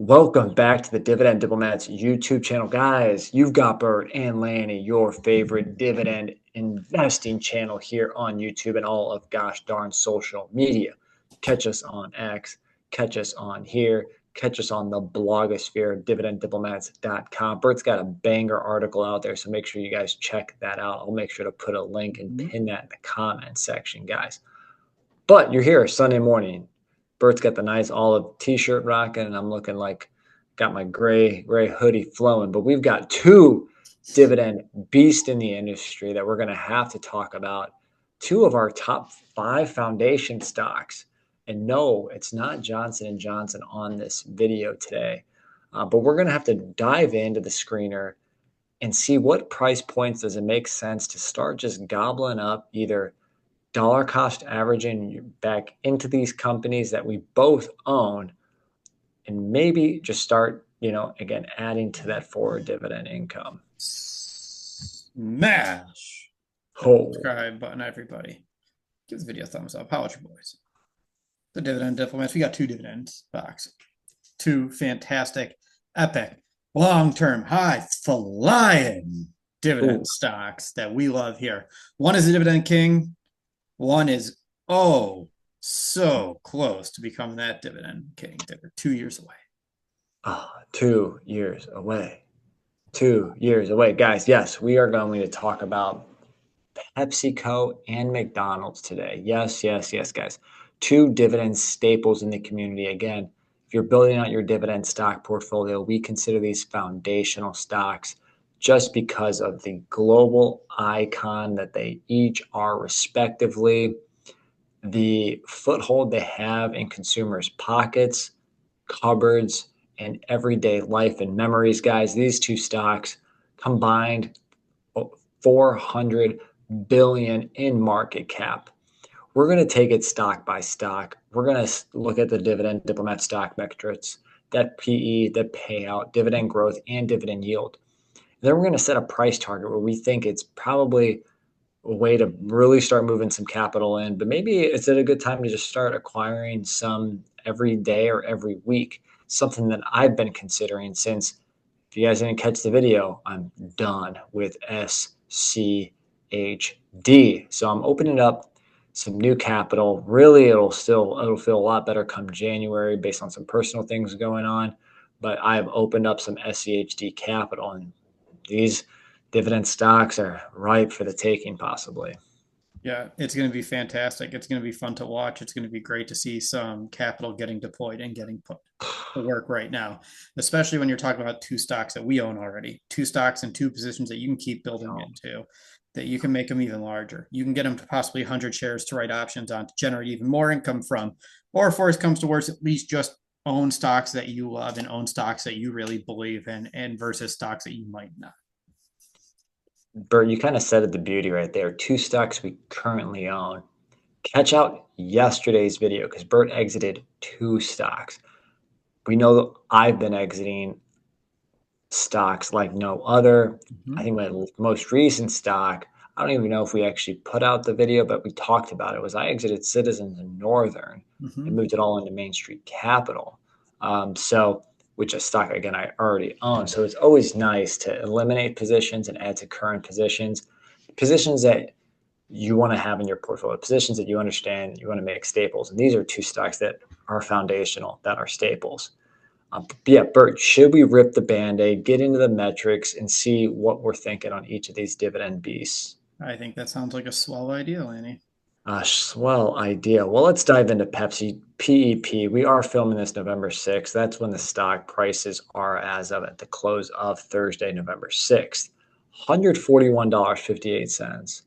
Welcome back to the Dividend Diplomats YouTube channel. Guys, you've got Bert and Lanny, your favorite dividend investing channel here on YouTube and all of gosh darn social media. Catch us on X, catch us on here, catch us on the blogosphere, dividenddiplomats.com. Bert's got a banger article out there, so make sure you guys check that out. I'll make sure to put a link and pin that in the comment section, guys. But you're here Sunday morning. Bert's got the nice olive t-shirt rocking, and I'm looking like got my gray hoodie flowing. But we've got two dividend beasts in the industry that we're going to have to talk about. Two of our top 5 foundation stocks. And no, it's not Johnson & Johnson on this video today. But we're going to have to dive into the screener and see what price points does it make sense to start just gobbling up either dollar cost averaging back into these companies that we both own and maybe just start, again, adding to that forward dividend income. Smash the subscribe button, everybody. Give the video a thumbs up. How about your boys? The Dividend Diplomats. We got 2 dividend stocks. 2 fantastic, epic, long-term, high-flying dividend stocks that we love here. One is a dividend king. One is, so close to becoming that dividend king. They're 2 years away. 2 years away. 2 years away. Guys, yes, we are going to talk about PepsiCo and McDonald's today. Yes, guys. 2 dividend staples in the community. Again, if you're building out your dividend stock portfolio, we consider these foundational stocks just because of the global icon that they each are respectively, the foothold they have in consumers' pockets, cupboards, and everyday life and memories. Guys, these 2 stocks combined $400 billion in market cap. We're going to take it stock by stock. We're going to look at the Dividend Diplomat stock metrics, that PE, the payout, dividend growth, and dividend yield. Then we're going to set a price target where we think it's probably a way to really start moving some capital in, but maybe it's a good time to just start acquiring some every day or every week, something that I've been considering since, if you guys didn't catch the video, I'm done with SCHD. So I'm opening up some new capital. Really, it'll feel a lot better come January based on some personal things going on, but I've opened up some SCHD capital, and these dividend stocks are ripe for the taking, possibly. Yeah, it's going to be fantastic. It's going to be fun to watch. It's going to be great to see some capital getting deployed and getting put to work right now, especially when you're talking about 2 stocks that we own already, 2 stocks and 2 positions that you can keep building into, that you can make them even larger. You can get them to possibly 100 shares to write options on to generate even more income from, or if worse comes to worse, at least just own stocks that you love and own stocks that you really believe in, and versus stocks that you might not. Bert, you kind of said it, the beauty right there. 2 stocks we currently own. Catch out yesterday's video because Bert exited 2 stocks. We know that I've been exiting stocks like no other. I think my most recent stock, I don't even know if we actually put out the video, but we talked about it, was I exited Citizens and Northern and moved it all into Main Street Capital. Which a stock, again, I already own. So it's always nice to eliminate positions and add to current positions that you want to have in your portfolio, positions that you understand, you want to make staples. And these are 2 stocks that are foundational, that are staples. Yeah, Bert, should we rip the Band-Aid, get into the metrics, and see what we're thinking on each of these dividend beasts? I think that sounds like a swell idea, Lanny. Swell idea. Well, let's dive into Pepsi PEP. We are filming this November 6th. That's when the stock prices are as of at the close of Thursday, November 6th. $141.58.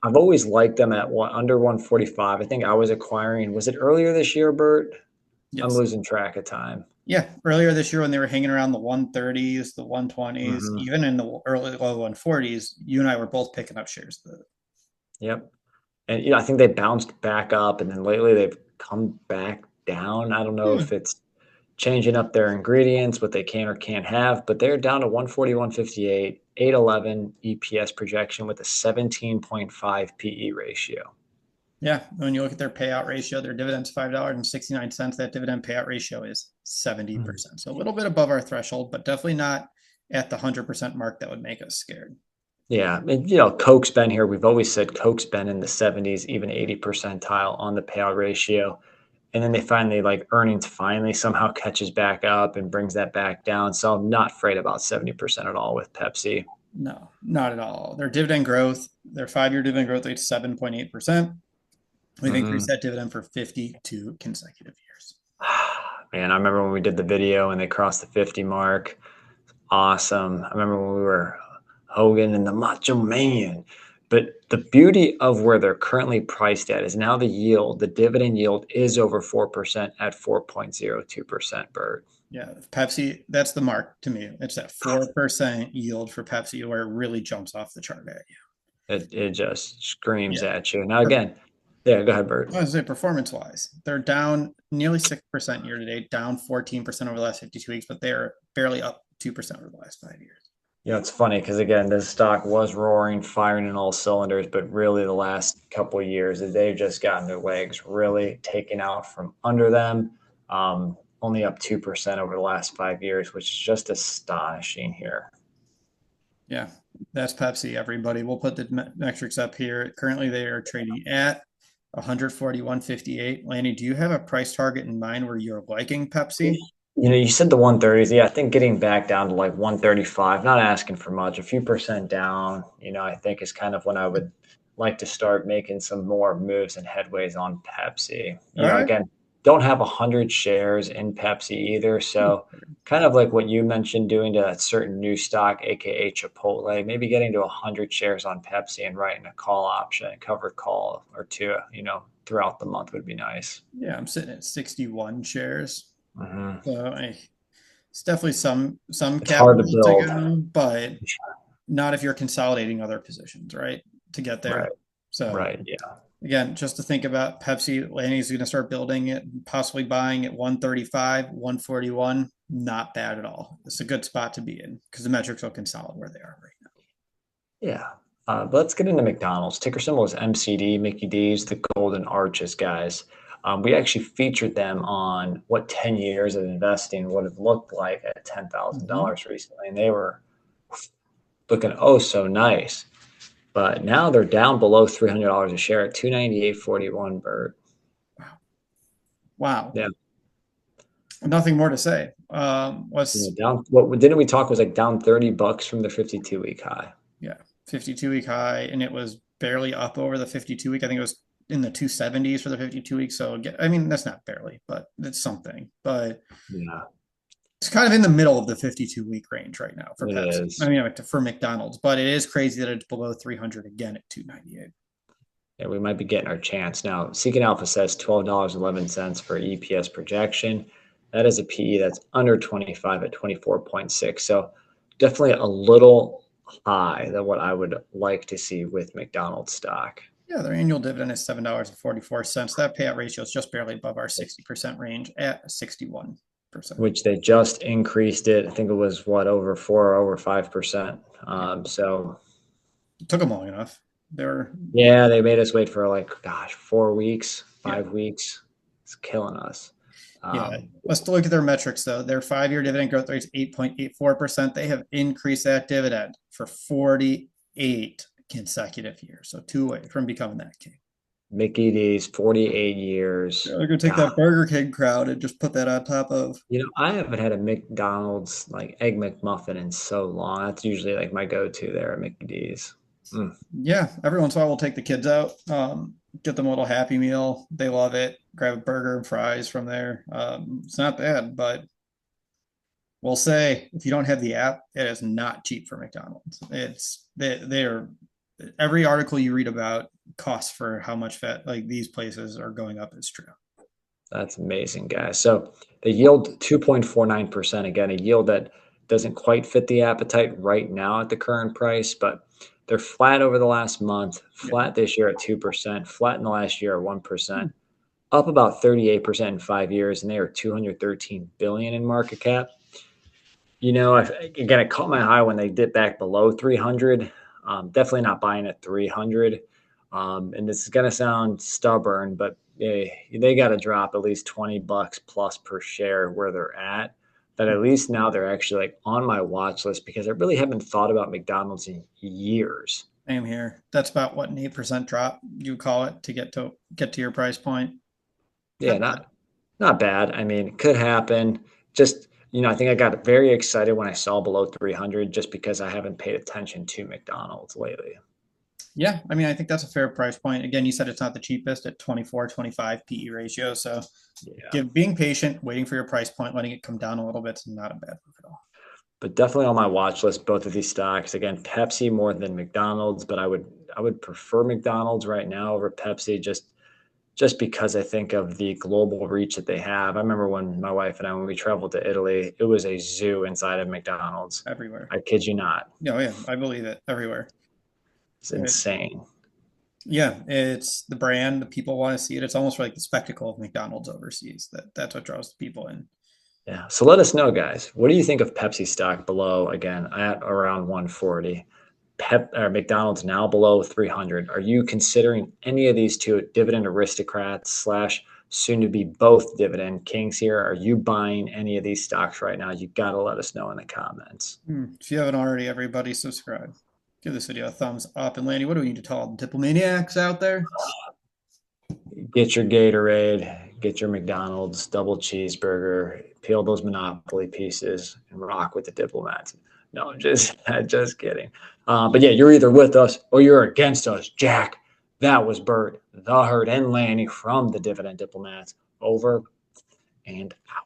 I've always liked them at under 145. I think I was acquiring, was it earlier this year, Bert? Yes. I'm losing track of time. Yeah, earlier this year when they were hanging around the 130s, the 120s, even in the early low 140s, you and I were both picking up shares. Yep. And I think they bounced back up, and then lately they've come back down. I don't know if it's changing up their ingredients, what they can or can't have, but they're down to 141.58, 811 EPS projection with a 17.5 PE ratio. Yeah, when you look at their payout ratio, their dividend's $5.69. That dividend payout ratio is 70%. So a little bit above our threshold, but definitely not at the 100% mark that would make us scared. Yeah, and you know, Coke's been here. We've always said Coke's been in the 70s, even 80 percentile on the payout ratio. And then they finally, like, earnings finally somehow catches back up and brings that back down. So I'm not afraid about 70% at all with Pepsi. No, not at all. Their dividend growth, their 5-year dividend growth rate is 7.8%. We've increased that dividend for 52 consecutive years. Man, I remember when we did the video and they crossed the 50 mark. Awesome. I remember when we were Hogan and the Macho Man. But the beauty of where they're currently priced at is now the yield, the dividend yield is over 4% at 4.02%, Bert. Yeah, Pepsi, that's the mark to me. It's that 4% yield for Pepsi where it really jumps off the chart at you. It just screams Yeah. at you. Now, again, yeah, go ahead, Bert. I was say performance wise, they're down nearly 6% year to date, down 14% over the last 52 weeks, but they're barely up 2% over the last 5 years. You know, it's funny because, again, this stock was roaring, firing in all cylinders, but really the last couple of years, they've just gotten their legs really taken out from under them. Only up 2% over the last 5 years, which is just astonishing here. Yeah, that's Pepsi, everybody. We'll put the metrics up here. Currently, they are trading at 141.58. Lanny, do you have a price target in mind where you're liking Pepsi? You know, you said the 130s. Yeah, I think getting back down to like 135, not asking for much, a few percent down, you know, I think is kind of when I would like to start making some more moves and headways on Pepsi. You All know, right. again, don't have 100 shares in Pepsi either. So kind of like what you mentioned doing to that certain new stock, aka Chipotle, maybe getting to 100 shares on Pepsi and writing a call option, a covered call or two, you know, throughout the month would be nice. Yeah, I'm sitting at 61 shares. Hmm. So it's definitely some It's hard to capital to build. go, but not if you're consolidating other positions, right? To get there. Right. So Right. Yeah. again, just to think about Pepsi, Lanny's going to start building it, possibly buying at 135, 141. Not bad at all. It's a good spot to be in because the metrics will consolidate where they are right now. Yeah. But let's get into McDonald's. Ticker symbol is MCD, Mickey D's, the Golden Arches guys. We actually featured them on what 10 years of investing would have looked like at $10,000 recently. And they were looking oh so nice. But now they're down below $300 a share at 298.41, Bert. Wow. Yeah. Nothing more to say. Yeah, Was down what didn't we talk was like down $30 from the 52-week high. Yeah, 52-week high, and it was barely up over the 52-week. I think it was in the 270s for the 52 weeks. So I mean, that's not barely, but it's something. But Yeah, it's kind of in the middle of the 52-week range right now for it Pepsi. is. I mean, for McDonald's, but it is crazy that it's below 300 again at 298. Yeah, we might be getting our chance now. Seeking Alpha says $12.11 for EPS projection. That is a PE that's under 25 at 24.6. So definitely a little high than what I would like to see with McDonald's stock. Yeah, their annual dividend is $7.44. That payout ratio is just barely above our 60% range at 61%. Which they just increased it. I think it was what, over 4 or over 5%. So it took them long enough. Yeah, they made us wait for like, gosh, 4 weeks, 5 weeks. It's killing us. Yeah, let's look at their metrics though. Their 5-year dividend growth rate is 8.84%. They have increased that dividend for 48 consecutive years. So 2 away from becoming that king. Mickey D's 48 years. Yeah, they're gonna take that Burger King crowd and just put that on top of. You know, I haven't had a McDonald's like Egg McMuffin in so long. That's usually like my go-to there at Mickey D's. Yeah, every once in a while we'll take the kids out, get them a little Happy Meal. They love it. Grab a burger and fries from there. It's not bad, but we'll say if you don't have the app, it is not cheap for McDonald's. They're every article you read about costs for how much fat like these places are going up is true. That's amazing, guys. So they yield 2.49%. Again, a yield that doesn't quite fit the appetite right now at the current price, but they're flat over the last month, flat this year at 2%, flat in the last year at 1%, up about 38% in 5 years, and they are 213 billion in market cap. You know, again, it caught my eye when they dipped back below 300. Definitely not buying at 300. And this is going to sound stubborn, but they got to drop at least $20 plus per share where they're at. But at least now they're actually like on my watch list because I really haven't thought about McDonald's in years. Same here. That's about what, an 8% drop you call it to get to your price point. Yeah, Not not bad. I mean, it could happen. Just, I think I got very excited when I saw below 300 just because I haven't paid attention to McDonald's lately. Yeah, I mean, I think that's a fair price point. Again, you said it's not the cheapest at 24, 25 PE ratio. So Yeah. being patient, waiting for your price point, letting it come down a little bit is not a bad move at all. But definitely on my watch list, both of these stocks. Again, Pepsi more than McDonald's, but I would prefer McDonald's right now over Pepsi just because I think of the global reach that they have. I remember when my wife and I, when we traveled to Italy, it was a zoo inside of McDonald's. Everywhere. I kid you not. No, yeah, I believe it. Everywhere. It's insane. Yeah, it's the brand. The people want to see it. It's almost like the spectacle of McDonald's overseas. That's what draws the people in. Yeah. So let us know, guys. What do you think of Pepsi stock below, again, at around 140? McDonald's now below 300. Are you considering any of these two dividend aristocrats slash soon to be both dividend kings here? Are you buying any of these stocks right now? You got to let us know in the comments. If you haven't already, everybody subscribe. Give this video a thumbs up. And Lanny, what do we need to tell all the diplomaniacs out there? Get your Gatorade, get your McDonald's double cheeseburger, peel those Monopoly pieces, and rock with the diplomats. No, just kidding. But yeah, you're either with us or you're against us, Jack. That was Bert, the Herd, and Lanny from the Dividend Diplomats. Over and out.